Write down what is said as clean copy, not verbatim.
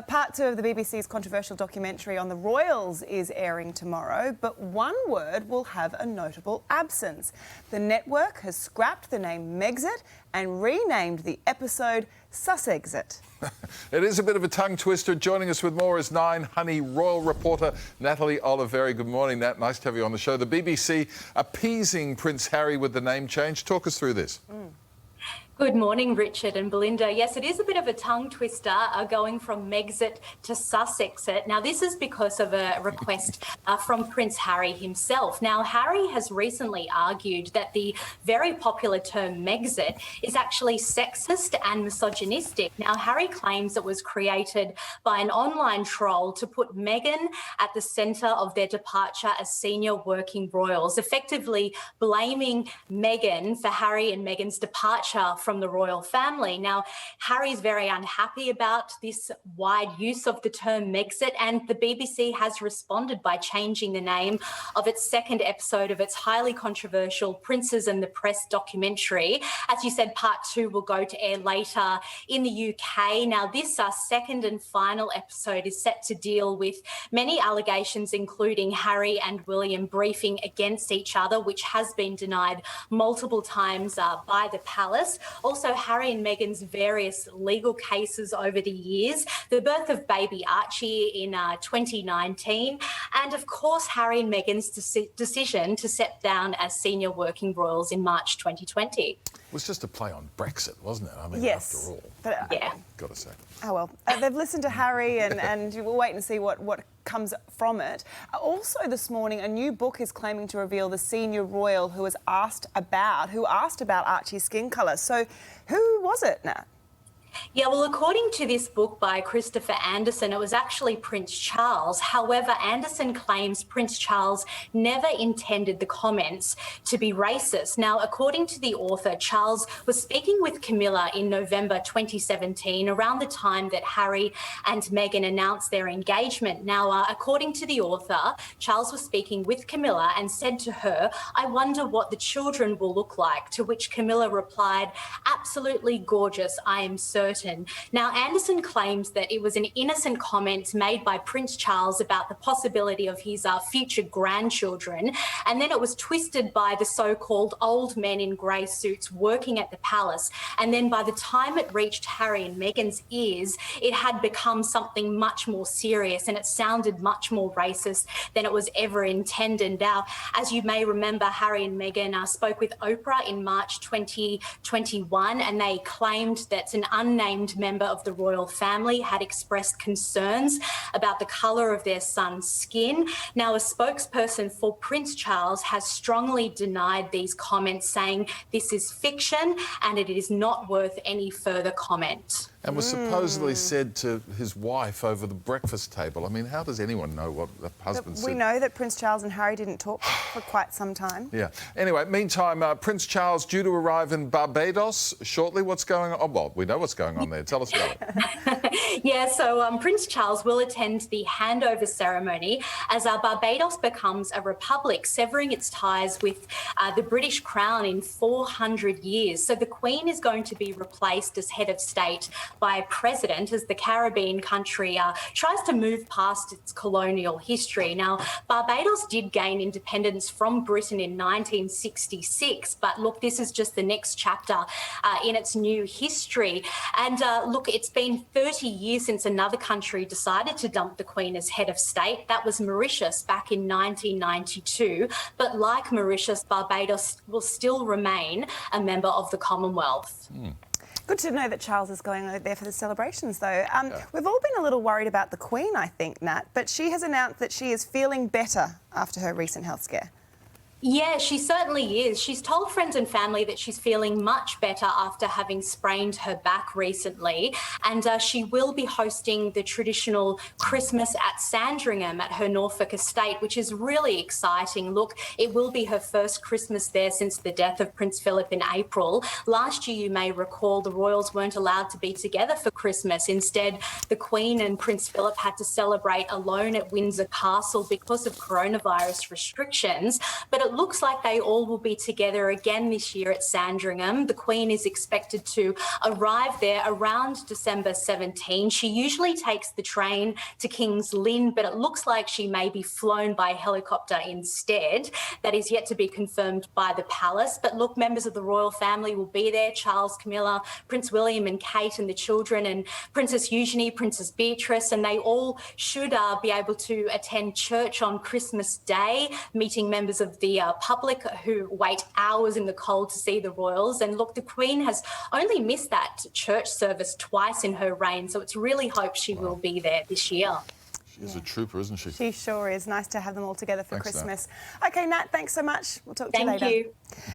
Part 2 of the BBC's controversial documentary on the royals is airing tomorrow, but one word will have a notable absence. The network has scrapped the name Megxit and renamed the episode Sussexit. It is a bit of a tongue twister. Joining us with more is 9 Honey royal reporter Natalie Oliveri. Good morning, Nat. Nice to have you on the show. The BBC appeasing Prince Harry with the name change. Talk us through this. Good morning, Richard and Belinda. Yes, it is a bit of a tongue twister going from Megxit to Sussexit. Now, this is because of a request from Prince Harry himself. Now, Harry has recently argued that the very popular term Megxit is actually sexist and misogynistic. Now, Harry claims it was created by an online troll to put Meghan at the centre of their departure as senior working royals, effectively blaming Meghan for Harry and Meghan's departure from the royal family. Now, Harry's very unhappy about this wide use of the term Megxit, and the BBC has responded by changing the name of its second episode of its highly controversial Princes and the Press documentary. As you said, part 2 will go to air later in the UK. Now, this second and final episode is set to deal with many allegations, including Harry and William briefing against each other, which has been denied multiple times by the palace. Also, Harry and Meghan's various legal cases over the years, the birth of baby Archie in 2019, and of course, Harry and Meghan's decision to step down as senior working royals in March 2020. It was just a play on Brexit, wasn't it? I mean, Yes, after all. but, Yeah. Got to say. Oh, well, they've listened to Harry and we'll wait and see what comes from it. Also this morning, a new book is claiming to reveal the senior royal who asked about Archie's skin colour. So who was it, Nat? Yeah, well, according to this book by Christopher Anderson, it was actually Prince Charles. However, Anderson claims Prince Charles never intended the comments to be racist. Now, according to the author, Charles was speaking with Camilla in November 2017, around the time that Harry and Meghan announced their engagement. Now, according to the author, Charles was speaking with Camilla and said to her, "I wonder what the children will look like," to which Camilla replied, "Absolutely gorgeous, I am certain." Now, Anderson claims that it was an innocent comment made by Prince Charles about the possibility of his future grandchildren, and then it was twisted by the so-called old men in grey suits working at the palace. And then by the time it reached Harry and Meghan's ears, it had become something much more serious, and it sounded much more racist than it was ever intended. Now, as you may remember, Harry and Meghan spoke with Oprah in March 2021, and they claimed that an unnamed member of the royal family had expressed concerns about the colour of their son's skin. Now, a spokesperson for Prince Charles has strongly denied these comments, saying this is fiction and it is not worth any further comment. And was supposedly said to his wife over the breakfast table. I mean, how does anyone know what the husband said? We know that Prince Charles and Harry didn't talk for quite some time. Yeah. Anyway, meantime, Prince Charles due to arrive in Barbados shortly. What's going on? Oh, well, we know what's going on there. Tell us about it. Yeah, so Prince Charles will attend the handover ceremony as Barbados becomes a republic, severing its ties with the British Crown in 400 years. So the Queen is going to be replaced as head of state by a president as the Caribbean country tries to move past its colonial history. Now, Barbados did gain independence from Britain in 1966, but look, this is just the next chapter in its new history. And look, it's been 30 years since another country decided to dump the Queen as head of state. That was Mauritius back in 1992. But like Mauritius, Barbados will still remain a member of the Commonwealth. Good to know that Charles is going over there for the celebrations, though. We've all been a little worried about the Queen, I think, Nat, but she has announced that she is feeling better after her recent health scare. Yeah, she certainly is. She's told friends and family that she's feeling much better after having sprained her back recently, and she will be hosting the traditional Christmas at Sandringham at her Norfolk estate, which is really exciting. Look, it will be her first Christmas there since the death of Prince Philip in April. Last year, you may recall, the royals weren't allowed to be together for Christmas. Instead, the Queen and Prince Philip had to celebrate alone at Windsor Castle because of coronavirus restrictions. But it it looks like they all will be together again this year at Sandringham. The Queen is expected to arrive there around December 17. She usually takes the train to King's Lynn, but it looks like she may be flown by helicopter instead. That is yet to be confirmed by the palace. But look, members of the royal family will be there: Charles, Camilla, Prince William and Kate and the children, and Princess Eugenie, Princess Beatrice, and they all should be able to attend church on Christmas Day, meeting members of the public who wait hours in the cold to see the royals. And look, the Queen has only missed that church service twice in her reign, so it's really hoped she will be there this year. She is a trooper, isn't she? She sure is. Nice to have them all together for Thanks, Christmas. OK, Nat, thanks so much. We'll talk to you later. Thank you.